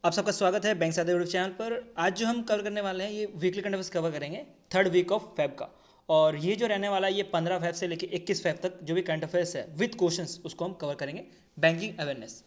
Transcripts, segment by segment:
आप सबका स्वागत है बैंक सादा यूट्यूब चैनल पर। आज जो हम कवर करने वाले हैं ये वीकली करंट अफेयर्स कवर करेंगे थर्ड वीक ऑफ फेब का। और ये जो रहने वाला है ये 15 फेब से लेकर 21 फेब तक जो भी करंट अफेयर्स है विद क्वेश्चंस उसको हम कवर करेंगे। Banking awareness.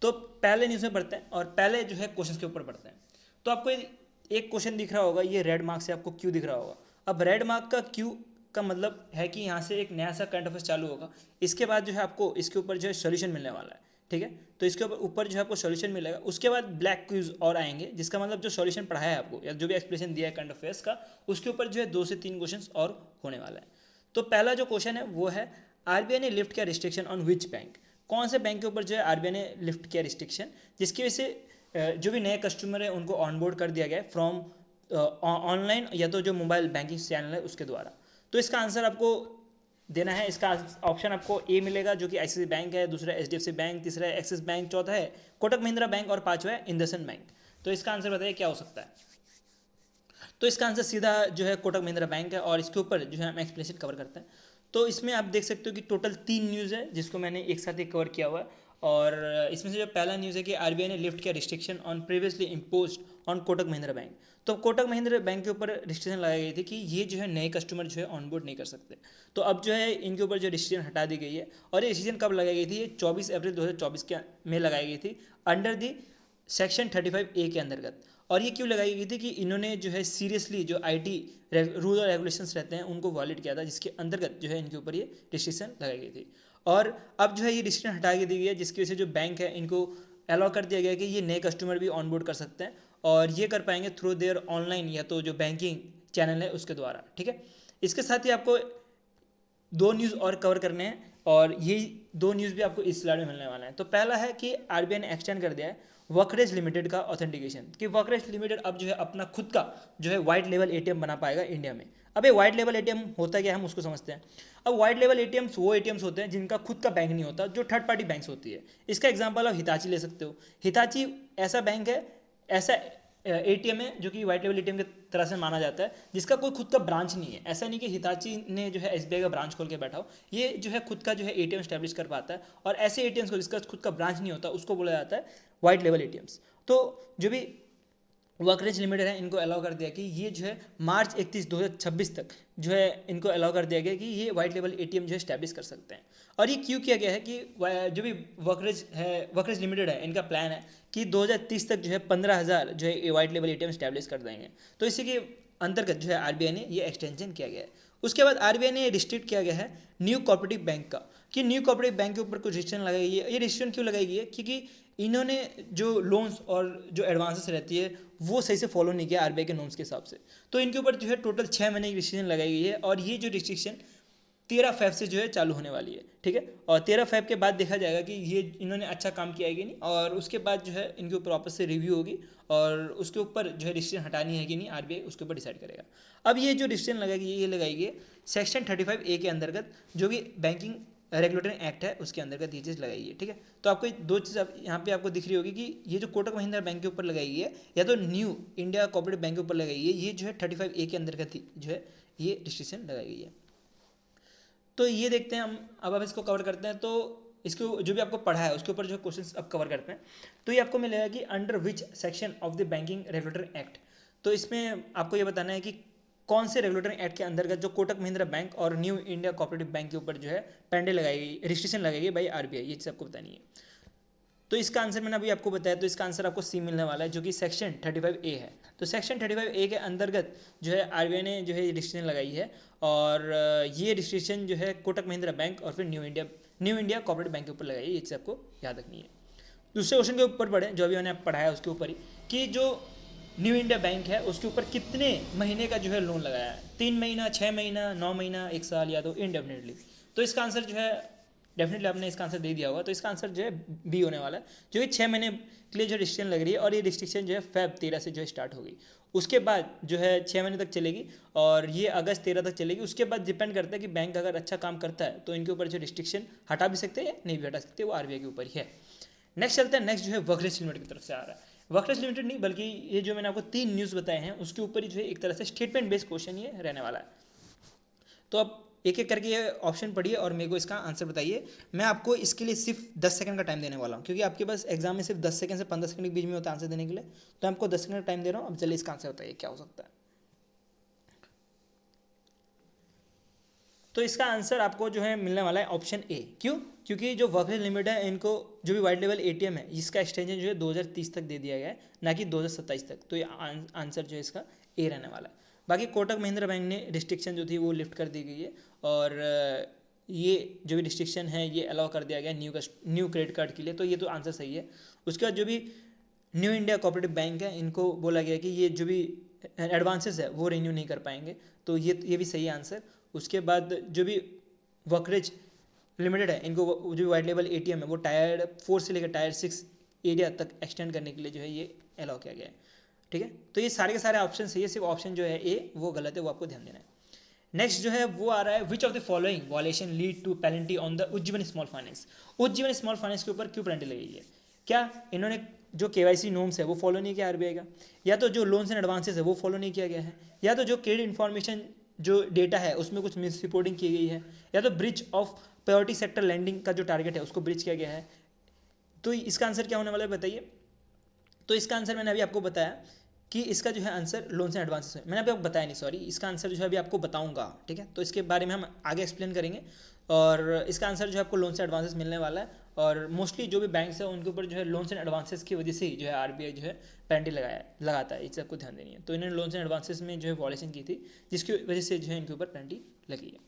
तो पहले न्यूज़ में पढ़ते हैं और पहले जो है क्वेश्चन के ऊपर पढ़ते हैं। तो आपको एक क्वेश्चन दिख रहा होगा, ये रेड मार्क से आपको क्यू दिख रहा होगा। अब रेड मार्क का क्यू का मतलब है कि यहाँ से एक नया सा करंट अफेयर्स चालू होगा। इसके बाद जो है आपको इसके ऊपर जो है सोल्यूशन मिलने वाला है। ठीक है, तो इसके ऊपर जो है आपको सॉल्यूशन मिलेगा। उसके बाद ब्लैक क्विज और आएंगे, जिसका मतलब जो सॉल्यूशन पढ़ाया है आपको या जो भी एक्सप्लेनेशन दिया है करंट अफेयर्स का, उसके ऊपर जो है 2 से 3 क्वेश्चंस और होने वाला है। तो पहला जो क्वेश्चन है वो है, आरबीआई ने लिफ्ट किया रिस्ट्रिक्शन ऑन विच बैंक। कौन से बैंक के ऊपर जो है आरबीआई ने लिफ्ट किया रिस्ट्रिक्शन, जिसकी वजह से जो भी नए कस्टमर है उनको ऑनबोर्ड कर दिया गया है फ्रॉम ऑनलाइन या तो जो मोबाइल बैंकिंग चैनल है उसके द्वारा। तो इसका आंसर आपको देना है। इसका ऑप्शन आपको ए मिलेगा जो कि आईसीआईसी बैंक है, दूसरा एचडीएफसी बैंक, तीसरा है एक्सिस बैंक, चौथा है कोटक महिंद्रा बैंक और पांचवा है इंडसइंड बैंक। तो इसका आंसर बताइए क्या हो सकता है। तो इसका आंसर सीधा जो है कोटक महिंद्रा बैंक है और इसके ऊपर जो है हम एक्सप्लेनेशन कवर करते हैं। तो इसमें आप देख सकते हो कि टोटल 3 न्यूज़ है जिसको मैंने एक साथ ही कवर किया हुआ है। और इसमें से जो पहला न्यूज़ है कि आरबीआई ने लिफ्ट किया restriction on previously imposed on Kotak Mahindra bank. तो कोटक महिंद्रा बैंक के ऊपर रिस्ट्रिक्शन लगाई गई थी कि ये जो है नए कस्टमर जो है ऑनबोर्ड नहीं कर सकते। तो अब जो है इनके ऊपर जो रिस्ट्रिक्शन हटा दी गई है। और ये रिस्ट्रिक्शन कब लगाई गई थी, ये 24 अप्रैल 2024 के में लगाई गई थी अंडर दी सेक्शन 35A के अंतर्गत। और ये क्यों लगाई गई थी कि इन्होंने जो है सीरियसली जो आईटी रूल और रेगुलेशंस रहते हैं उनको वॉलेट किया था, जिसके अंतर्गत जो है इनके ऊपर ये रिस्ट्रिक्शन लगाई गई थी। और अब जो है ये रिस्ट्रिक्शन हटा के दी गई है, जिसकी वजह से जो बैंक है इनको अलाउ कर दिया गया कि ये नए कस्टमर भी ऑनबोर्ड कर सकते हैं और ये कर पाएंगे थ्रू देयर ऑनलाइन या तो जो बैंकिंग चैनल है उसके द्वारा। ठीक है, इसके साथ ही आपको 2 न्यूज़ और कवर करने हैं और ये 2 न्यूज़ भी आपको इस स्लाइड में मिलने वाला है। तो पहला है कि आरबीआई ने एक्सटेंड कर दिया है वर्करेज लिमिटेड का ऑथेंटिकेशन, कि वर्करेज लिमिटेड अब जो है अपना खुद का जो है वाइट लेवल एटीएम बना पाएगा इंडिया में। अब ये वाइट लेवल एटीएम होता क्या है हम उसको समझते हैं। अब वाइट लेवल एटीएम्स वो एटीएम्स होते हैं जिनका खुद का बैंक नहीं होता, जो थर्ड पार्टी बैंक्स होती है। इसका एग्जांपल आप हिताची ले सकते हो। हिताची ऐसा बैंक है, ऐसा एटीएम है जो कि वाइट लेवल एटीएम की तरह से माना जाता है, जिसका कोई खुद का ब्रांच नहीं है। ऐसा नहीं कि हिताची ने जो है एसबीआई का ब्रांच खोल के बैठा हो, ये जो है खुद का जो है एटीएम स्टैब्लिश कर पाता है। और ऐसे एटीएम्स को जिसका खुद का ब्रांच नहीं होता उसको बोला जाता है वाइट लेवल एटीएम्स। तो जो भी वर्करेज लिमिटेड है इनको अलाउ कर दिया कि ये जो है मार्च 31 2026 तक जो है इनको अलाउ कर दिया गया कि ये वाइट लेवल एटीएम जो है स्टैब्लिश कर सकते हैं। और ये क्यों किया गया है कि जो भी वर्करेज लिमिटेड है इनका प्लान है कि 2030 तक जो है 15,000 जो है वाइट लेवल एटीएम स्टैब्लिश कर देंगे। तो इसी के अंतर्गत जो है आरबीआई ने ये एक्सटेंशन किया गया है। उसके बाद आरबीआई ने रिस्ट्रिक्ट किया गया है न्यू कोऑपरेटिव बैंक का, कि न्यू कोऑपरेटिव बैंक के ऊपर कुछ रिस्ट्रिक्शन लगाई गई है। ये रिस्ट्रिक्शन क्यों लगाई गई है, क्योंकि इन्होंने जो लोन्स और जो एडवांसेस रहती है वो सही से फॉलो नहीं किया आरबीआई के नॉर्म्स के हिसाब से। तो इनके ऊपर जो है टोटल 6 महीने की रिस्ट्रिक्शन लगाई गई है और ये जो रिस्ट्रिक्शन 13 फेब से जो है चालू होने वाली है। ठीक है, और 13 फेब के बाद देखा जाएगा कि ये इन्होंने अच्छा काम किया है कि नहीं, और उसके बाद जो है इनके ऊपर वापस से रिव्यू होगी और उसके ऊपर जो है रिस्ट्रिक्शन हटानी है कि नहीं आरबीआई उसके ऊपर डिसाइड करेगा। अब ये जो रिस्ट्रिक्शन लगाएगी ये लगाएगी सेक्शन 35A के अंतर्गत, जो कि बैंकिंग रेगुलेटरी एक्ट है उसके अंतर्गत ये चीज़ लगाई है। ठीक है, तो आपको 2 चीज़ यहाँ पे आपको दिख रही होगी कि ये जो कोटक महिंद्रा बैंक के ऊपर लगाई गई है या तो न्यू इंडिया कोऑपरेटिव बैंक के ऊपर लगाई गई है, ये जो है 35A के अंतर्गत जो है ये रिस्ट्रिक्शन लगाई गई है। तो ये देखते हैं हम, अब इसको कवर करते हैं। तो इसको जो भी आपको पढ़ा है उसके ऊपर जो क्वेश्चंस अब कवर करते हैं। तो ये आपको मिलेगा कि under which section of the banking regulatory act. तो इसमें आपको ये बताना है कि कौन से रेगुलेटरी एक्ट के अंतर्गत जो कोटक महिंद्रा बैंक और न्यू इंडिया कोऑपरेटिव बैंक के ऊपर जो है पेंडे लगाई गई रिस्ट्रिक्शन लगाई गई बाई आरबीआई, ये चीज़ आपको बतानी है। तो इसका आंसर मैंने अभी आपको बताया, तो इसका आंसर आपको सी मिलने वाला है जो कि सेक्शन 35A है। तो सेक्शन 35A के अंतर्गत जो है आरबीआई ने जो है रिस्ट्रिक्शन लगाई है और ये रिस्ट्रिक्शन जो है कोटक महिंद्रा बैंक और फिर न्यू इंडिया कॉर्पोरेट बैंक के ऊपर लगाई है, ये चीज़ आपको याद रखनी है। दूसरे क्वेश्चन के ऊपर पढ़े जो अभी मैंने पढ़ाया उसके ऊपर ही, कि जो न्यू इंडिया बैंक है उसके ऊपर कितने महीने का जो है लोन लगाया है, 3 महीना, 6 महीना, 9 महीना, 1 साल या तो इनडेफिनेटली। तो इसका आंसर जो है डेफिनेटली आपने इसका आंसर दे दिया होगा। तो इसका आंसर जो है बी होने वाला है, जो कि 6 महीने के लिए जो रिस्ट्रिक्शन लग रही है और ये रिस्ट्रिक्शन जो है फेब 13 से जो है स्टार्ट होगी। उसके बाद जो है 6 महीने तक चलेगी और ये अगस्त 13 तक चलेगी। उसके बाद डिपेंड करता है कि बैंक अगर अच्छा काम करता है तो इनके ऊपर जो रिस्ट्रिक्शन हटा भी सकते हैं या नहीं भी हटा सकते, वो आरबीआई के ऊपर ही है। नेक्स्ट चलते हैं, नेक्स्ट जो है वर्करेज लिमिटेड की तरफ से आ रहा है। वर्करेज लिमिटेड नहीं बल्कि ये जो मैंने आपको 3 न्यूज़ बताए हैं उसके ऊपर ही जो है एक तरह से स्टेटमेंट बेस्ड क्वेश्चन ये रहने वाला है। तो अब एक एक करके ये ऑप्शन पढ़िए और मेरे को इसका आंसर बताइए। मैं आपको इसके लिए सिर्फ 10 सेकंड का टाइम देने वाला हूँ, क्योंकि आपके पास एग्जाम में सिर्फ 10 सेकंड से 15 सेकंड के बीच में होता है आंसर देने के लिए, तो आपको 10 सेकंड का टाइम दे रहा हूँ। अब चलिए इसका आंसर बताइए क्या हो सकता है। तो इसका आंसर आपको जो है मिलने वाला है ऑप्शन ए। क्यों? क्योंकि जो वर्करेज लिमिट है इनको जो भी वाइड लेवल एटीएम है इसका एक्सटेंशन जो है 2030 तक दे दिया गया है, ना कि 2027 तक। तो ये आंसर जो है इसका ए रहने वाला है। बाकी कोटक महिंद्रा बैंक ने रिस्ट्रिक्शन जो थी वो लिफ्ट कर दी गई है, और ये जो भी रिस्ट्रिक्शन है ये अलाउ कर दिया गया न्यू क्रेडिट कार्ड के लिए, तो ये तो आंसर सही है। उसके बाद जो भी न्यू इंडिया कोऑपरेटिव बैंक है इनको बोला गया कि ये जो भी एडवांसेस है वो रिन्यू नहीं कर पाएंगे, तो ये भी सही आंसर। उसके बाद जो भी वर्करेज लिमिटेड है इनको जो भी वाइड लेवल एटीएम है वो टायर 4 से लेकर टायर 6 एरिया तक एक्सटेंड करने के लिए जो है ये अलाउ किया गया है। ठीक है, तो ये सारे के सारे ऑप्शन सही है, सिर्फ ऑप्शन जो है ए वो गलत है, वो आपको ध्यान देना है। नेक्स्ट जो है वो आ रहा है, which of the following violation lead to penalty on the Ujjivan small finance. Ujjivan small finance के ऊपर क्यों पेनल्टी लगी है? क्या इन्होंने जो केवाईसी नॉर्म्स है वो फॉलो नहीं किया आरबीआई का, या तो जो लोन्स एंड एडवांसेस है वो फॉलो नहीं किया गया है, या तो जो क्रेडिट इन्फॉर्मेशन जो डेटा है उसमें कुछ मिस रिपोर्टिंग की गई है, या तो bridge of priority sector lending का जो टारगेट है उसको ब्रिज किया गया है। तो इसका आंसर क्या होने वाला है बताइए। तो इसका आंसर मैंने अभी आपको बताया कि इसका जो है आंसर लोन्स एंड एडवांसेस है। मैंने अभी आपको बताया नहीं, सॉरी, इसका आंसर जो है अभी आपको बताऊंगा। ठीक है, तो इसके बारे में हम आगे एक्सप्लेन करेंगे, और इसका आंसर जो है आपको लोन्स एंड एडवांसेस मिलने वाला है। और मोस्टली जो भी बैंक्स है उनके ऊपर जो है लोन्स एंड एडवांसेस की वजह से ही जो है आरबीआई जो है पेनल्टी लगाता है, इस आपको ध्यान देनी है। तो इन्होंने लोन्स एंड एडवांसेस में जो है वॉलेशन की थी, जिसकी वजह से जो है इनके ऊपर पेनल्टी लगी है।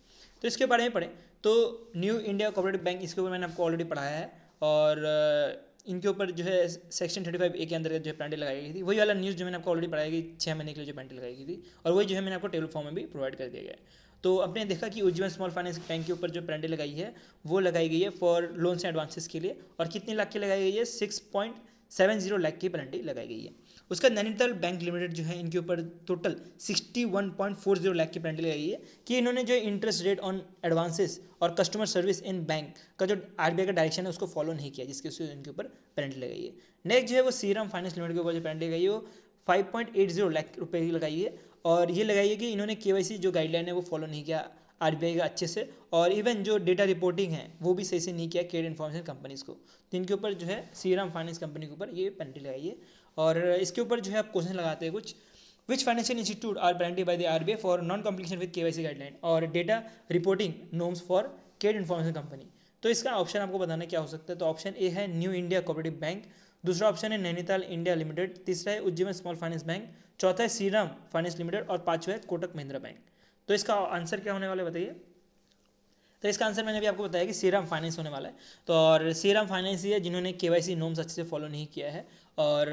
तो इसके बारे में पढ़ें तो न्यू इंडिया कोऑपरेटिव बैंक, इसके ऊपर मैंने आपको ऑलरेडी पढ़ाया है, और इनके ऊपर जो है सेक्शन 35A के अंदर जो है पेनल्टी लगाई गई थी, वही वाला न्यूज़ जो मैंने आपको ऑलरेडी पढ़ाया कि 6 महीने के लिए जो पेनल्टी लगाई गई थी, और वही जो है मैंने आपको टेबल फॉर्म में भी प्रोवाइड कर दिया गया है। तो आपने देखा कि उज्जीवन स्मॉल फाइनेंस बैंक के ऊपर जो पेनल्टी लगाई है वो लगाई गई है फॉर लोन्स एंड एडवांसेस के लिए, और कितने लाख की लगाई गई है? 6.70 लाख की पेनल्टी लगाई गई है। उसका नैनीताल बैंक लिमिटेड जो है इनके ऊपर टोटल 61.40 लाख की पेनल्टी लगाई है कि इन्होंने जो इंटरेस्ट रेट ऑन एडवांसेस और कस्टमर सर्विस इन बैंक का जो आरबीआई का डायरेक्शन है उसको फॉलो नहीं किया, जिसके वजह से इनके ऊपर पेनल्टी लगाई है। नेक्स्ट जो है वो श्रीराम फाइनेंस लिमिटेड के ऊपर जो पेनल्टी लगाई है वो 5.80 लाख रुपए की लगाई है, और ये लगाई है कि इन्होंने केवाईसी जो गाइडलाइन है वो फॉलो नहीं किया आरबीआई का अच्छे से, और इवन जो डेटा रिपोर्टिंग है वो भी सही से नहीं किया क्रेडिट इन्फॉर्मेशन कंपनीज को। तो इनके ऊपर जो है श्रीराम फाइनेंस कंपनी के ऊपर ये पेनल्टी लगाई है। और इसके ऊपर जो है आप क्वेश्चन लगाते हैं कुछ, which financial institute are penalty by the RBI for non completion with KYC guideline और data reporting norms for credit information company. तो इसका ऑप्शन आपको बताना क्या हो सकता है। तो ऑप्शन ए है न्यू इंडिया कोऑपरेटिव बैंक, दूसरा ऑप्शन है नैनीताल इंडिया लिमिटेड, तीसरा है उज्जीवन स्मॉल फाइनेंस बैंक, चौथा है श्रीराम फाइनेंस लिमिटेड, और पांचवा है कोटक महिंद्रा बैंक। तो इसका आंसर क्या होने वाला है बताइए। तो इसका आंसर मैंने भी आपको बताया कि श्रीराम फाइनेंस होने वाला है। तो और श्रीराम फाइनेंस ही है जिन्होंने केवाईसी नॉर्म्स अच्छे से फॉलो नहीं किया है, और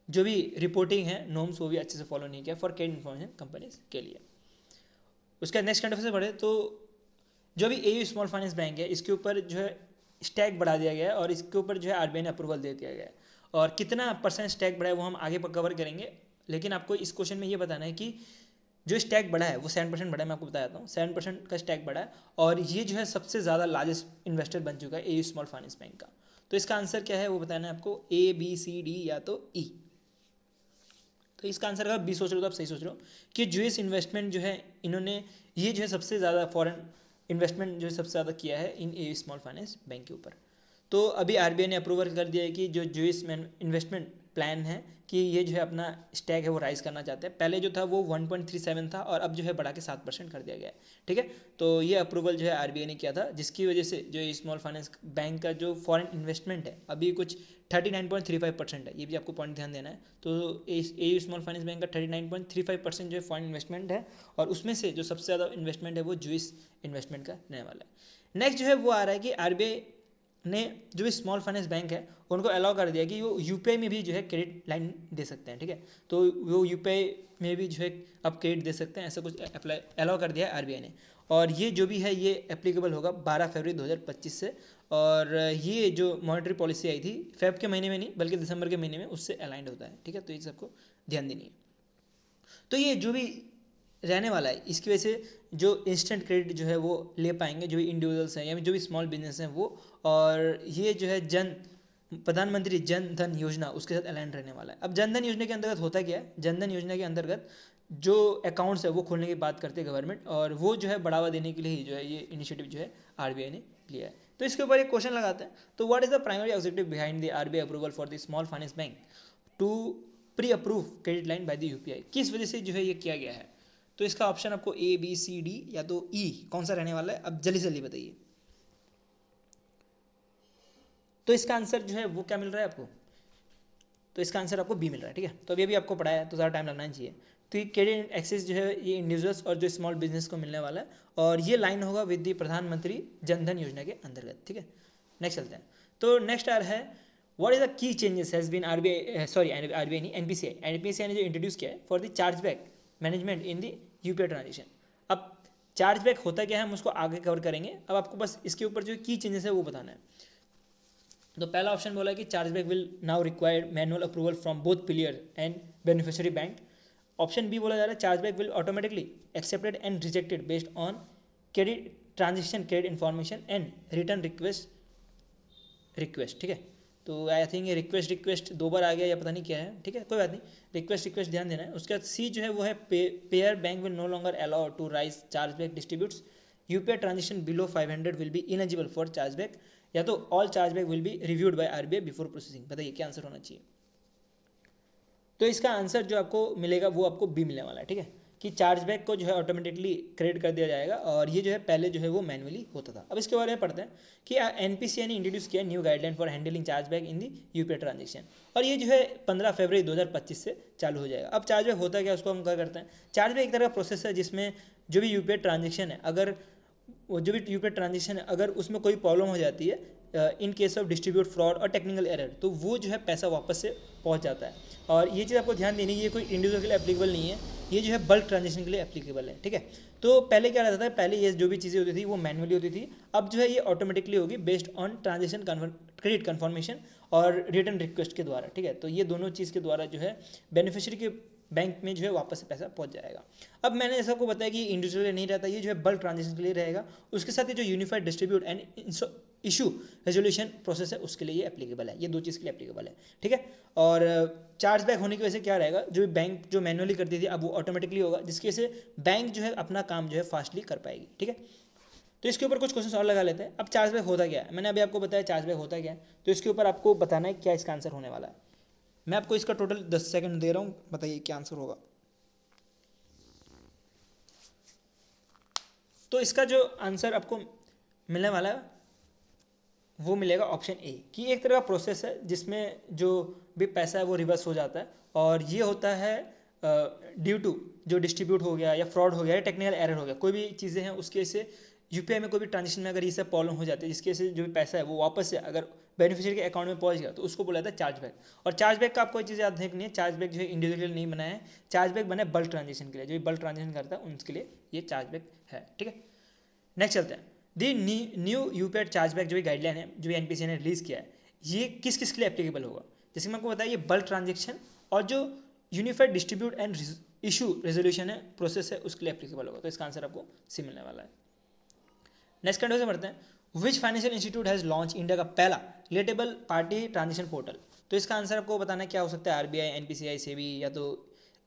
जो भी रिपोर्टिंग है नॉर्म्स वो भी अच्छे से फॉलो नहीं किया फॉर क्रेडिट इन्फॉर्मेशन कंपनीज के लिए। उसका नेक्स्ट कंट्रोवर्सी से बढ़े तो जो भी एयू स्मॉल फाइनेंस बैंक है इसके ऊपर जो है स्टैक बढ़ा दिया गया है, और इसके ऊपर जो है आरबीआई ने अप्रूवल दे दिया गया है, और कितना परसेंट स्टैक बढ़ा है वो हम आगे कवर करेंगे। लेकिन आपको इस क्वेश्चन में ये बताना है कि जो स्टैक बढ़ा है वो 7% बढ़ा है। मैं आपको बता देता हूँ 7% का स्टैक बढ़ा है, और ये जो है सबसे ज़्यादा लार्जेस्ट इन्वेस्टर बन चुका है एयू स्मॉल फाइनेंस बैंक का। तो इसका आंसर क्या है वो बताना है आपको, ए बी सी डी या तो ई। तो इसका आंसर अगर बी सोच रहे हो तो आप सही सोच रहे हो कि यूएस इन्वेस्टमेंट जो है इन्होंने ये जो है सबसे ज़्यादा फॉरेन इन्वेस्टमेंट जो है सबसे ज़्यादा किया है इन एयू स्मॉल फाइनेंस बैंक के ऊपर। तो अभी आरबीआई ने अप्रूवल कर दिया है कि जो यूएस इन्वेस्टमेंट प्लान है कि ये जो है अपना स्टैक है वो राइज करना चाहते हैं। पहले जो था वो 1.37 था, और अब जो है बढ़ा के 7% कर दिया गया है। ठीक है, तो ये अप्रूवल जो है आरबीआई ने किया था, जिसकी वजह से जो स्मॉल फाइनेंस बैंक का जो फॉरेन इन्वेस्टमेंट है अभी कुछ 39.35% है। ये भी आपको पॉइंट ध्यान देना है। तो एयू स्मॉल फाइनेंस बैंक का 39.35% जो है फॉरेन इन्वेस्टमेंट है, और उसमें से जो सबसे ज़्यादा इन्वेस्टमेंट है वो यूएस इन्वेस्टमेंट का रहने वाला है। नेक्स्ट जो है वो आ रहा है कि आरबीआई ने जो भी स्मॉल फाइनेंस बैंक है उनको अलाउ कर दिया कि वो यूपीआई में भी जो है क्रेडिट लाइन दे सकते हैं। ठीक है, तो वो यूपीआई में भी जो है अब क्रेडिट दे सकते हैं, ऐसा कुछ अलाउ कर दिया है आरबीआई ने। और ये जो भी है ये एप्लीकेबल होगा 12 फरवरी 2025 से, और ये जो मॉनेटरी पॉलिसी आई थी फेब के महीने में नहीं बल्कि दिसंबर के महीने में उससे अलाइंड होता है। ठीक है, तो ये सबको ध्यान देनी है। तो ये जो भी रहने वाला है इसकी वजह से जो इंस्टेंट क्रेडिट जो है वो ले पाएंगे जो भी इंडिविजुअल्स हैं या जो भी स्मॉल बिजनेस हैं वो, और ये जो है जन प्रधानमंत्री जन धन योजना उसके साथ अलाइन रहने वाला है। अब जन धन योजना के अंतर्गत होता क्या है, जन धन योजना के अंतर्गत जो अकाउंट्स है वो खोलने की बात करते हैं गवर्नमेंट, और वो जो है बढ़ावा देने के लिए ही जो है ये इनिशिएटिव जो है आरबीआई ने लिया है। तो इसके ऊपर एक क्वेश्चन लगाते हैं, तो what is the primary objective behind the RBI approval for the small finance bank to pre approve credit line by the UPI, किस वजह से जो है ये किया गया है। तो इसका ऑप्शन आपको ए बी सी डी या तो ई कौन सा रहने वाला है, अब जल्दी जल्दी बताइए। तो इसका आंसर जो है वो क्या मिल रहा है आपको, तो इसका आंसर आपको बी मिल रहा है। ठीक है, तो अभी आपको पढ़ाया है तो ज़्यादा टाइम लगना नहीं चाहिए। तो ये क्रेडिट एक्सेस जो है ये इंडिविजुअल्स और जो स्मॉल बिजनेस को मिलने वाला है, और ये लाइन होगा विद द प्रधानमंत्री जनधन योजना के अंतर्गत। ठीक है, नेक्स्ट चलते हैं। तो नेक्स्ट आ रहा है what is the key changes has been RBI नहीं एनपीसीआई ने जो इंट्रोड्यूस किया है for the chargeback management in the UPI transaction. अब चार्जबैक होता क्या है हम उसको आगे कवर करेंगे, अब आपको बस इसके ऊपर जो की चेंजेस है वो बताना है। तो पहला ऑप्शन बोला कि chargeback will now require manual approval from both player and beneficiary bank. Option B बोला जा रहा है chargeback will automatically accepted and rejected based on credit transaction credit information and return request. ठीक है, तो आई थिंक ये request दो बार आ गया या पता नहीं क्या है। ठीक है, कोई बात नहीं, रिक्वेस्ट ध्यान देना है। उसके बाद सी जो है वो है payer bank will no longer allow to raise chargeback distributes UPI transaction below 500 will be eligible for chargeback, या तो all chargeback will be reviewed by RBI before processing. बताइए क्या आंसर होना चाहिए। तो इसका आंसर जो आपको मिलेगा वो आपको बी मिलने वाला है। ठीक है, कि चार्जबैक को जो है ऑटोमेटिकली क्रेडिट कर दिया जाएगा, और ये जो है पहले जो है वो मैनुअली होता था। अब इसके बारे में पढ़ते हैं कि एनपीसीआई ने इंट्रोड्यूस किया new guideline for handling chargeback in the UPI transaction, और ये जो है 15 फरवरी 2025 से चालू हो जाएगा। अब चार्जबैक होता क्या उसको हम क्या करते हैं, चार्जबैक एक तरह का प्रोसेस है जिसमें जो भी यूपीआई ट्रांजेक्शन है अगर उसमें कोई प्रॉब्लम हो जाती है in case of distribute fraud और टेक्निकल एरर, तो वो जो है पैसा वापस से पहुंच जाता है। और ये चीज़ आपको ध्यान देनी है, ये कोई इंडिविजुअल के लिए एप्लीकेबल नहीं है, ये जो है बल्क ट्रांजेक्शन के लिए एप्लीकेबल है। ठीक है, तो पहले क्या रहता था, पहले ये जो भी चीज़ें होती थी वो मैनुअली होती थी, अब जो है ये ऑटोमेटिकली होगी based on transaction credit confirmation और रिटर्न रिक्वेस्ट के द्वारा। ठीक है, तो ये दोनों चीज़ के द्वारा जो है बेनिफिशियरी के बैंक में जो है वापस से पैसा पहुंच जाएगा। अब मैंने ऐसा को बताया कि इंडिविजुअली नहीं रहता, ये जो है बल्क ट्रांजेक्शन के लिए रहेगा। उसके साथ ही जो unified distribute and issue resolution process है उसके लिए ये एप्लीकेबल है, ये दो चीज़ के लिए एप्लीकेबल है। ठीक है, और चार्जबैक होने की वजह से क्या रहेगा, जो बैंक जो मैनुअली करती थी अब वो ऑटोमेटिकली होगा, जिसकी वजह से बैंक जो है अपना काम जो है फास्टली कर पाएगी। ठीक है, तो इसके ऊपर कुछ क्वेश्चन और लगा लेते हैं। अब चार्जबैक होता क्या है, मैंने अभी आपको बताया चार्जबैक होता क्या है, तो इसके ऊपर आपको बताना है क्या इसका आंसर होने वाला है। मैं आपको इसका टोटल 10 सेकंड दे रहा हूँ, बताइए क्या आंसर होगा। तो इसका जो आंसर आपको मिलने वाला है वो मिलेगा ऑप्शन ए, कि एक तरह का प्रोसेस है जिसमें जो भी पैसा है वो रिवर्स हो जाता है, और ये होता है ड्यू टू जो डिस्ट्रीब्यूट हो गया या फ्रॉड हो गया या टेक्निकल एरर हो गया, कोई भी चीज़ें हैं उसके से यूपीआई में कोई भी ट्रांजेक्शन में अगर ये सब प्रॉब्लम हो जाती है जिसके से जो भी पैसा है वो वापस से अगर बेनिफिशियरी के अकाउंट में पहुंच गया तो उसको बोला जाता है चार्जबैक। और चार्जबैक का आपको चीज़ याद रखनी है, चार्जबैक जो है इंडिविजुअल नहीं बनाया है, चार्जबैक बना है बल्क ट्रांजेक्शन के लिए, जो भी बल्क ट्रांजेक्शन करता है उनके लिए ये चार्जबैक है। ठीक है, नेक्स्ट चलते हैं। दी न्यू यूपीआई चार्जबैक जो भी गाइडलाइन है जो एनपीसीआई ने रिलीज किया है, ये किस किस के लिए एप्लीकेबल होगा। जैसे मैं आपको बताया ये बल्क ट्रांजेक्शन और जो unified distribute and issue resolution है प्रोसेस है उसके लिए एप्लीकेबल होगा। तो इसका आंसर आपको सी मिलने वाला है। नेक्स्ट कंट्रोल से बढ़ते हैं। विच financial institute has launch India का पहला रिलेटेबल पार्टी ट्रांजेक्शन पोर्टल। तो इसका आंसर आपको बताना क्या हो सकता है, आरबीआई, एनपीसीआई, सेबी, या तो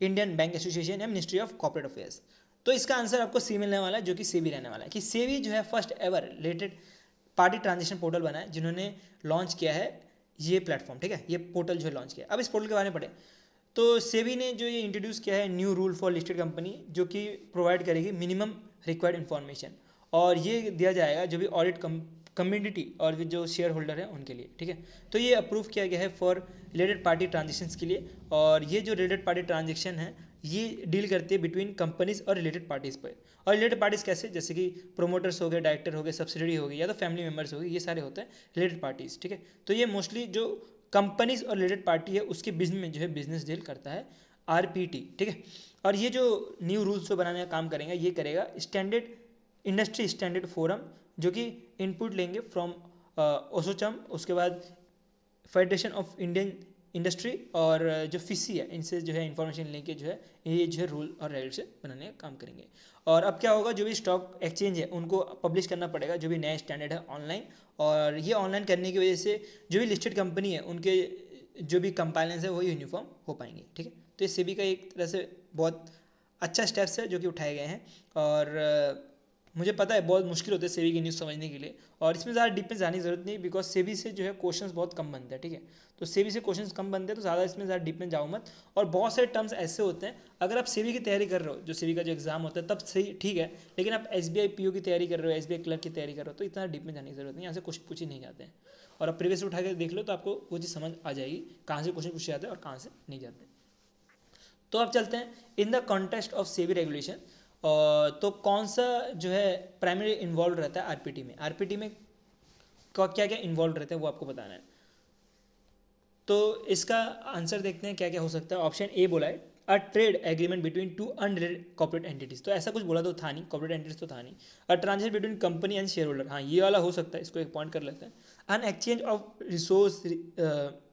इंडियन बैंक एसोसिएशन या मिनिस्ट्री ऑफ कॉर्पोरेट अफेयर्स। तो इसका आंसर आपको सी मिलने वाला है, जो कि सेबी रहने वाला है। कि सेबी जो है first ever related party transaction portal बना है जिन्होंने लॉन्च किया है ये प्लेटफॉर्म। ठीक है, ये पोर्टल जो है लॉन्च किया। अब इस पोर्टल के बारे में पढ़े तो सेबी ने जो ये इंट्रोड्यूस किया है new rule for listed company, जो कि प्रोवाइड करेगी मिनिमम रिक्वायर्ड इन्फॉर्मेशन, और ये दिया जाएगा जो भी ऑडिट कम्युनिटी और जो शेयर होल्डर है उनके लिए। ठीक है, तो ये अप्रूव किया गया है फॉर रिलेटेड पार्टी ट्रांजेक्शन्स के लिए, और ये जो रिलेटेड पार्टी ट्रांजेक्शन है ये डील करती है बिटवीन कंपनीज और रिलेटेड पार्टीज़ पर। और रिलेटेड पार्टीज़ कैसे, जैसे कि प्रोमोटर्स हो गए, डायरेक्टर हो गए, सब्सिडरी हो गई, या तो फैमिली मेम्बर्स हो गए, ये सारे होते हैं रिलेटेड पार्टीज़। ठीक है, तो ये मोस्टली जो कंपनीज और रिलेटेड पार्टी है उसके बिजनेस में जो है बिजनेस डील करता है आरपीटी। ठीक है, और ये जो न्यू रूल्स जो बनाने का काम करेंगे ये करेगा स्टैंडर्ड इंडस्ट्री स्टैंडर्ड फोरम, जो कि इनपुट लेंगे फ्रॉम ओसोचम, उसके बाद फेडरेशन ऑफ इंडियन इंडस्ट्री और जो फिसी है इनसे जो है इंफॉर्मेशन लेके जो है ये जो है रूल और रेगुलेशन बनाने का काम करेंगे। और अब क्या होगा, जो भी स्टॉक एक्सचेंज है उनको पब्लिश करना पड़ेगा जो भी नया स्टैंडर्ड है ऑनलाइन, और ये ऑनलाइन करने की वजह से जो भी लिस्टेड कंपनी है उनके जो भी कंपाइलेंस है वो यूनिफॉर्म हो पाएंगे। ठीक है, तो ये सेबी का एक तरह से बहुत अच्छा स्टेप्स है जो कि उठाए गए हैं। और मुझे पता है बहुत मुश्किल होता है सेबी की न्यूज़ समझने के लिए, और इसमें ज़्यादा डीप में जाने की जरूरत नहीं, बिकॉज सेबी से जो है क्वेश्चंस बहुत कम बनते हैं। ठीक है, तो सेबी से क्वेश्चंस कम बनते हैं तो ज़्यादा इसमें ज़्यादा डीप में जाओ मत। और बहुत सारे टर्म्स ऐसे होते हैं, अगर आप सेबी की तैयारी कर रहे हो, जो सेबी का जो एग्जाम होता है तब सही ठीक है, लेकिन आप SBI PO की तैयारी कर रहे हो, SBI क्लर्क की तैयारी कर रहे हो, तो इतना डीप में जाने की जरूरत नहीं, यहाँ से कुछ पूछ ही नहीं जाते हैं। और आप प्रीवियस उठा के देख लो तो आपको वो चीज़ समझ आ जाएगी कहाँ से क्वेश्चन पूछे जाते हैं और कहाँ से नहीं जाते। तो अब चलते हैं in the context of SEBI regulation. तो कौन सा जो है प्राइमरी इन्वॉल्व रहता है आरपीटी में, आरपीटी में क्या क्या इन्वॉल्व रहता है वो आपको बताना है। तो इसका आंसर देखते हैं क्या क्या हो सकता है। ऑप्शन ए बोला है अ trade agreement between two unrelated corporate entities, तो ऐसा कुछ बोला तो था नहीं, कॉर्पोरेट एंटिटीज तो था नहीं। A transaction between company and share holder, हाँ ये वाला हो सकता है, इसको एक पॉइंट कर लेते हैं। An exchange of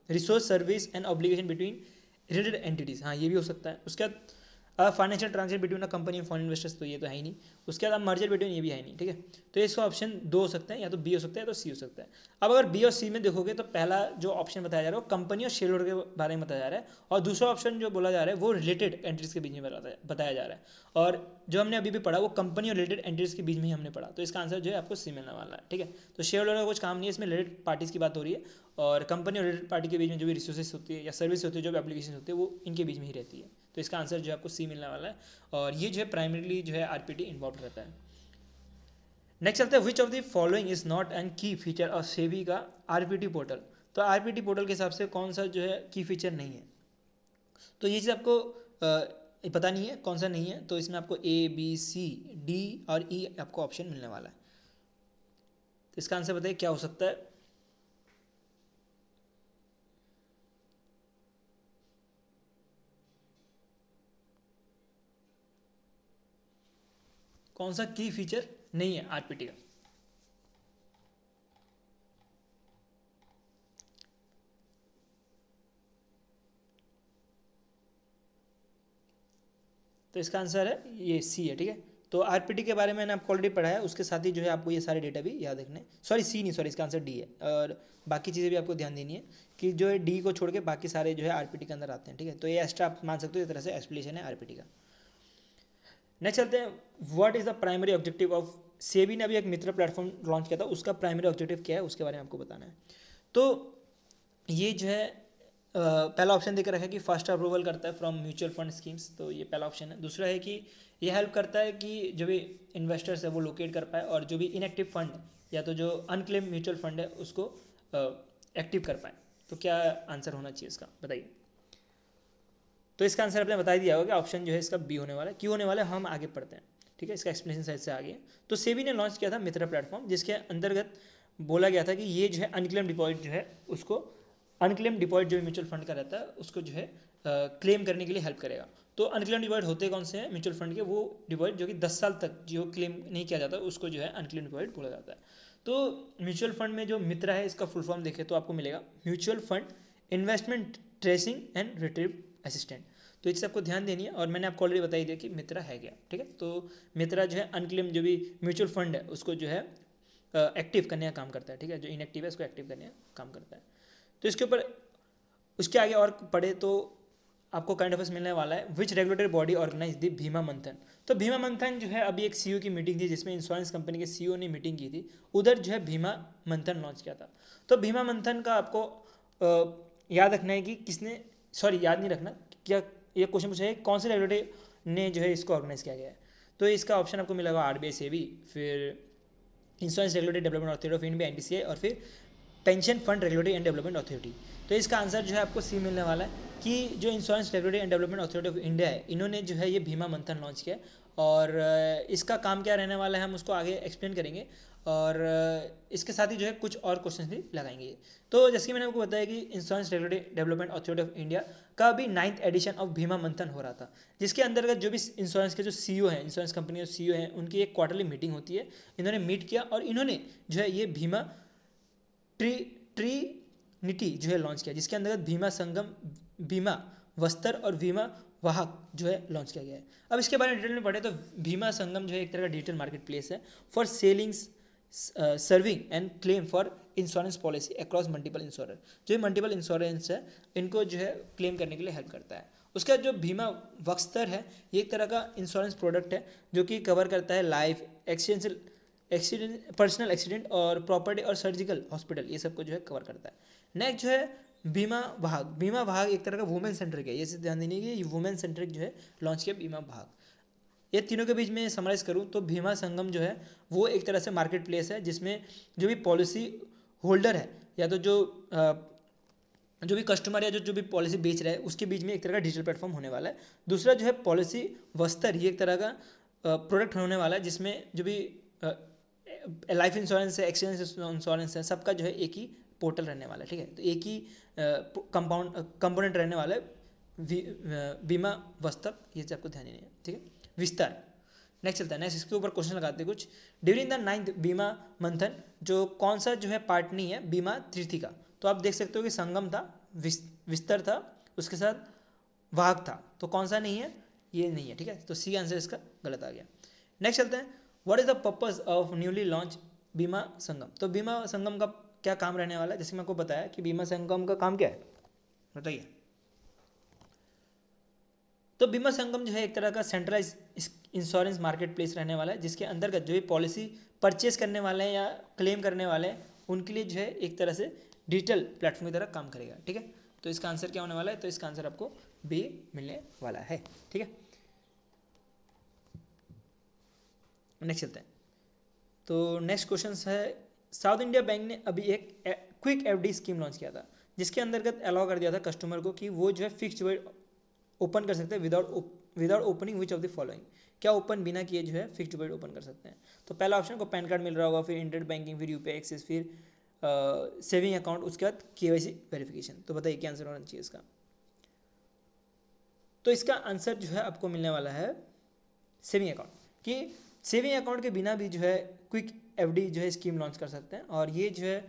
resource service and obligation between related entities, हाँ ये भी हो सकता है। उसके बाद financial transaction between a company and foreign investors, तो ये तो है ही नहीं। उसके बाद मर्जर बिटवीन, ये भी है नहीं। ठीक है, तो इसका ऑप्शन दो हो सकता है, या तो बी हो सकता है या तो सी हो सकता है। अब अगर बी और सी में देखोगे तो पहला जो ऑप्शन बताया जा रहा है वो कंपनी और शेयर होल्डर के बारे में बताया जा रहा है, और दूसरा ऑप्शन जो बोला जा रहा है वो रिलेटेड एंटिटीज के बीच में बताया जा रहा है। और जो हमने अभी भी पढ़ा वो कंपनी और रिलेटेड एंटिटीज के बीच में ही हमने पढ़ा, तो इसका आंसर जो है आपको सी मिलने वाला है। ठीक है, तो शेयर होल्डर का कुछ काम नहीं है इसमें, रिलेटेड पार्टीज की बात हो रही है, और कंपनी और रिलेटेड पार्टी के बीच में जो भी रिसोर्सेज होती है या सर्विस होती है, जो भी एप्लीकेशन होती है वो इनके बीच में ही रहती है। तो इसका आंसर जो है आपको सी मिलने वाला है, और ये जो है प्राइमरीली जो है आरपीटी इन्वॉल्व रहता है। नेक्स्ट चलते हैं, विच of the following is not an की फीचर ऑफ सेबी का आरपीटी पोर्टल। तो आरपीटी पोर्टल के हिसाब से कौन सा जो है की फीचर नहीं है, तो ये चीज़ आपको पता नहीं है कौन सा नहीं है, तो इसमें आपको A B C D और E आपको ऑप्शन मिलने वाला है। तो इसका आंसर बताइए क्या हो सकता है। कौन सा की फीचर नहीं है आरपीटी का। तो इसका आंसर है ये सी है। ठीक है, तो आरपीटी के बारे में मैंने आपको ऑलरेडी पढ़ा है, उसके साथ ही जो है आपको ये सारे डेटा भी याद रखने, सॉरी सी नहीं, सॉरी इसका आंसर डी है। और बाकी चीज़ें भी आपको ध्यान देनी है कि जो है डी को छोड़ के बाकी सारे जो है आरपीटी के अंदर आते हैं। ठीक है, तो ये एक्स्ट्रा आप मान सकते हो, इस तरह से एक्सप्लेनेशन है आरपीटी का। नेक्स्ट चलते हैं, what is the primary objective of SEBI ने अभी एक मित्र प्लेटफॉर्म लॉन्च किया था, उसका प्राइमरी ऑब्जेक्टिव क्या है उसके बारे में आपको बताना है। तो ये जो है पहला ऑप्शन देकर रखा है कि फर्स्ट अप्रूवल करता है फ्रॉम म्यूचुअल फंड स्कीम्स, तो ये पहला ऑप्शन है। दूसरा है कि ये हेल्प करता है कि जो भी इन्वेस्टर्स है वो लोकेट कर पाए, और जो भी इनएक्टिव फंड या तो जो अनक्लेम म्यूचुअल फंड है उसको एक्टिव कर पाए। तो क्या आंसर होना चाहिए इसका बताइए। तो इसका आंसर आपने बता दिया होगा, ऑप्शन जो है इसका बी होने वाला है। क्यों होने वाला है हम आगे पढ़ते हैं। ठीक है, इसका एक्सप्लेनेशन साइड से आगे। तो सेबी ने लॉन्च किया था मित्रा प्लेटफॉर्म, जिसके अंतर्गत बोला गया था कि ये जो है अनक्लेम डिपॉजिट जो है उसको, अनक्लेम डिपॉजिट जो म्यूचुअल फंड का रहता है उसको जो है क्लेम करने के लिए हेल्प करेगा। तो अनक्लेम डिपॉजिट होते कौन से हैं म्यूचुअल फंड के, वो डिपॉजिट जो कि 10 साल तक जो क्लेम नहीं किया जाता उसको जो है अनक्लेम डिपॉजिट बोला जाता है। तो म्यूचुअल फंड में जो मित्रा है इसका फुल फॉर्म देखें तो आपको मिलेगा mutual fund investment tracing and retrieve assistant. तो इससे आपको ध्यान देनी है, और मैंने आपको ऑलरेडी बताई दिया कि मित्रा है क्या। ठीक है, तो मित्रा जो है अनक्लेम जो भी म्यूचुअल फंड है उसको जो है एक्टिव करने का काम करता है। ठीक है, जो इनएक्टिव है उसको एक्टिव करने का काम करता है। तो इसके ऊपर उसके आगे और पढ़े तो आपको करंट अफेयर्स मिलने वाला है। Which regulatory body organise the Bima Manthan. तो भीमा मंथन जो है अभी एक सीईओ की मीटिंग थी जिसमें इंश्योरेंस कंपनी के सीईओ ने मीटिंग की थी, उधर जो है भीमा मंथन लॉन्च किया था। तो भीमा मंथन का आपको याद रखना है कि किसने, सॉरी याद नहीं रखना, क्या ये क्वेश्चन पूछा है कौन से रेगुलेटरी ने जो है इसको ऑर्गेनाइज किया गया है। तो इसका ऑप्शन आपको मिलेगा आरबीआई सेबी, फिर insurance regulatory development authority of India NPCI, और फिर pension fund regulatory and development authority. तो इसका आंसर जो है आपको सी मिलने वाला है कि जो insurance regulatory and development authority of India है इन्होंने जो है ये भीमा मंथन लॉन्च किया है। और इसका काम क्या रहने वाला है हम उसको आगे एक्सप्लेन करेंगे, और इसके साथ ही जो है कुछ और क्वेश्चन भी लगाएंगे। तो जैसे कि मैंने आपको बताया कि insurance regulatory development authority of India का भी 9th एडिशन ऑफ भीमा मंथन हो रहा था, जिसके अंतर्गत जो भी इंश्योरेंस के जो सीईओ हैं, इंश्योरेंस कंपनी के सीईओ हैं, उनकी एक क्वार्टरली मीटिंग होती है। इन्होंने मीट किया और इन्होंने जो है ये भीमा ट्री ट्री निटी जो है लॉन्च किया, जिसके अंतर्गत बीमा संगम, बीमा वस्त्र और बीमा वाहक जो है लॉन्च किया गया है। अब इसके बारे में डिटेल में पढ़े तो बीमा संगम जो है एक तरह का डिजिटल मार्केट प्लेस है for selling, serving and claim for insurance policy across multiple insurer. जो मल्टीपल इंश्योरेंस है इनको जो है क्लेम करने के लिए हेल्प करता है। उसका जो बीमा वस्त्र है ये एक तरह का इंश्योरेंस प्रोडक्ट है जो कि कवर करता है लाइफ, एक्सीडेंट, पर्सनल एक्सीडेंट और प्रॉपर्टी और सर्जिकल हॉस्पिटल, ये सब को जो है कवर करता है। नेक्स्ट जो है बीमा भाग। बीमा भाग एक तरह का वुमेन सेंट्रिक है, ये से ध्यान देने की, ये वुमेन सेंट्रिक जो है लॉन्च किया बीमा भाग। ये तीनों के बीच में समराइज करूँ तो बीमा संगम जो है वो एक तरह से मार्केट प्लेस है जिसमें जो भी पॉलिसी होल्डर है या तो जो भी कस्टमर या जो भी पॉलिसी बेच रहा है उसके बीच में एक तरह का डिजिटल प्लेटफॉर्म होने वाला है। दूसरा जो है पॉलिसी वस्त्र, ये एक तरह का प्रोडक्ट होने वाला है जिसमें जो भी लाइफ इंश्योरेंस है, एक्सीडेंट इंश्योरेंस है, सबका जो है एक ही पोर्टल रहने वाला है। ठीक है, तो एक ही कंपोनेंट रहने वाला है बीमा वस्त्र, ये आपको ध्यान देना है। ठीक है, विस्तार। नेक्स्ट चलता है, नेक्स्ट इसके ऊपर क्वेश्चन लगाते हैं कुछ। ड्यूरिंग द 9th बीमा मंथन जो कौन सा जो है पार्ट नहीं है बीमा त्रिथी का, तो आप देख सकते हो कि संगम था, विस्तर था, उसके साथ वाहक था, तो कौन सा नहीं है, ये नहीं है। ठीक है, तो सी आंसर इसका गलत आ गया। नेक्स्ट चलते हैं, what is the purpose of newly launch बीमा संगम। तो बीमा संगम का क्या काम रहने वाला है, जैसे मैं आपको बताया कि बीमा संगम का काम क्या है, बताइए। तो बीमा संगम जो है एक तरह का सेंट्रलाइज इंश्योरेंस मार्केट प्लेस रहने वाला है जिसके अंतर्गत जो भी पॉलिसी परचेज करने वाले हैं या क्लेम करने वाले हैं उनके लिए जो है एक तरह से डिजिटल प्लेटफॉर्म की तरह काम करेगा। ठीक है, तो इसका आंसर क्या होने वाला है, तो इसका आंसर आपको बी मिलने वाला है। ठीक है, नेक्स्ट चलते हैं। तो नेक्स्ट क्वेश्चन है, साउथ इंडिया बैंक ने अभी एक क्विक एफडी स्कीम लॉन्च किया था जिसके अंतर्गत अलाउ कर दिया था कस्टमर को कि वो जो है फिक्स्ड डिपॉजिट ओपन कर सकते हैं without opening which of the following. क्या ओपन बिना किए जो है फिक्स्ड डिपॉजिट ओपन कर सकते हैं, तो पहला ऑप्शन को पैन कार्ड मिल रहा होगा, फिर इंटरनेट बैंकिंग, फिर यूपीआई एक्सेस, फिर सेविंग अकाउंट, उसके बाद केवाईसी वेरिफिकेशन। तो बताइए क्या आंसर होना चाहिए इसका। तो इसका आंसर जो है आपको मिलने वाला है सेविंग अकाउंट, कि सेविंग अकाउंट के बिना भी जो है क्विक एफडी जो है स्कीम लॉन्च कर सकते हैं और ये जो है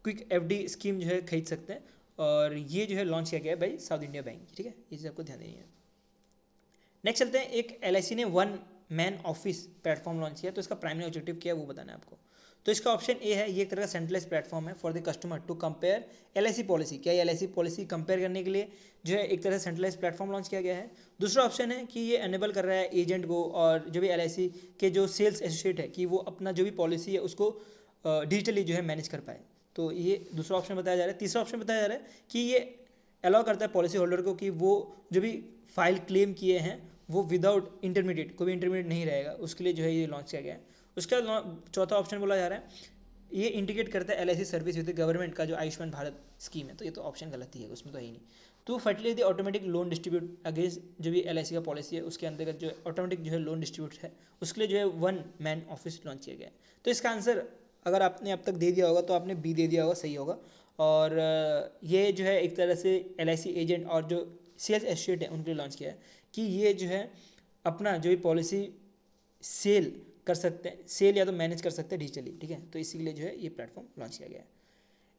क्विक एफडी स्कीम जो है खरीद सकते हैं और ये जो है लॉन्च किया गया है बाई साउथ इंडिया बैंक। ठीक है, ये चीज़ आपको ध्यान देनी है। नेक्स्ट चलते हैं, एक एलआईसी ने one man office platform launch किया, तो इसका प्राइमरी ऑब्जेक्टिव क्या है वो बताना है आपको। तो इसका ऑप्शन ए है, ये एक तरह का सेंट्रलाइज प्लेटफॉर्म है for the customer to compare LIC policy. क्या एलआईसी पॉलिसी कंपेयर करने के लिए जो है एक तरह से सेंट्रलाइज प्लेटफॉर्म लॉन्च किया गया है। दूसरा ऑप्शन है कि ये एनेबल कर रहा है एजेंट को और जो भी एलआईसी के जो सेल्स एसोसिएट है कि वो अपना जो भी पॉलिसी है उसको डिजिटली जो है मैनेज कर पाए, तो ये दूसरा ऑप्शन बताया जा रहा है। तीसरा ऑप्शन बताया जा रहा है कि ये अलाउ करता है पॉलिसी होल्डर को कि वो जो भी फाइल क्लेम किए हैं वो विदाउट इंटरमीडिएट, कोई भी इंटरमीडिएट नहीं रहेगा, उसके लिए जो है ये लॉन्च किया गया है। उसका चौथा ऑप्शन बोला जा रहा है, ये इंटीग्रेट करता है एलआईसी सर्विस विद गवर्नमेंट का जो आयुष्मान भारत स्कीम है, तो ये तो ऑप्शन गलत ही है, उसमें तो है ही नहीं। तो fertility automatic loan distribute against जो भी एलआईसी का पॉलिसी है उसके अंतर्गत जो ऑटोमेटिक जो है लोन डिस्ट्रीब्यूट है उसके लिए जो है वन मैन ऑफिस लॉन्च किया गया है। तो इसका आंसर अगर आपने अब तक दे दिया होगा तो आपने बी दे दिया होगा, सही होगा। और ये जो है एक तरह से एलआईसी एजेंट और जो सेल्स एसोसिएट है उनके लिए लॉन्च किया है कि ये जो है अपना जो भी पॉलिसी सेल कर सकते हैं, सेल या तो मैनेज कर सकते हैं डिजिटली। ठीक है, तो इसीलिए जो है ये प्लेटफॉर्म लॉन्च किया गया है।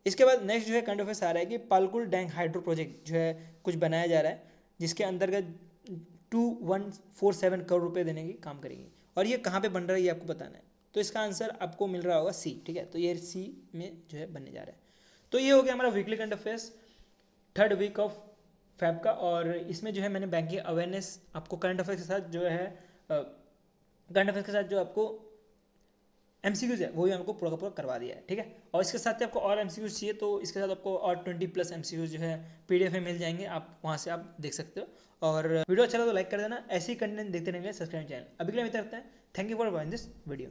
इसके बाद नेक्स्ट जो है करंट अफेयर्स आ रहा है कि पालकुल डैंग हाइड्रो प्रोजेक्ट जो है कुछ बनाया जा रहा है जिसके अंतर्गत 2147 करोड़ रुपए देने की काम करेगी और ये कहाँ पे बन रहा है ये आपको बताना है। तो इसका आंसर आपको मिल रहा होगा सी। ठीक है, तो ये सी में जो है बनने जा रहा है। तो ये हो गया हमारा weekly current affairs third week of Feb का, और इसमें जो है मैंने बैंकिंग अवेयरनेस आपको करंट अफेयर्स के साथ जो है करंट अफेयर्स के साथ जो आपको एमसीक्यूज है वो भी हमको पूरा का पूरा करवा दिया है। ठीक है, और इसके साथ ही आपको और एमसीक्यूज चाहिए तो इसके साथ आपको और 20+ एमसीक्यूज जो है पीडीएफ में मिल जाएंगे, आप वहाँ से आप देख सकते हो। और वीडियो अच्छा लगा तो लाइक कर देना, ऐसे ही कंटेंट देखते रहेंगे सब्सक्राइब चैनल। अभी के लिए रखते हैं, thank you for watching this video.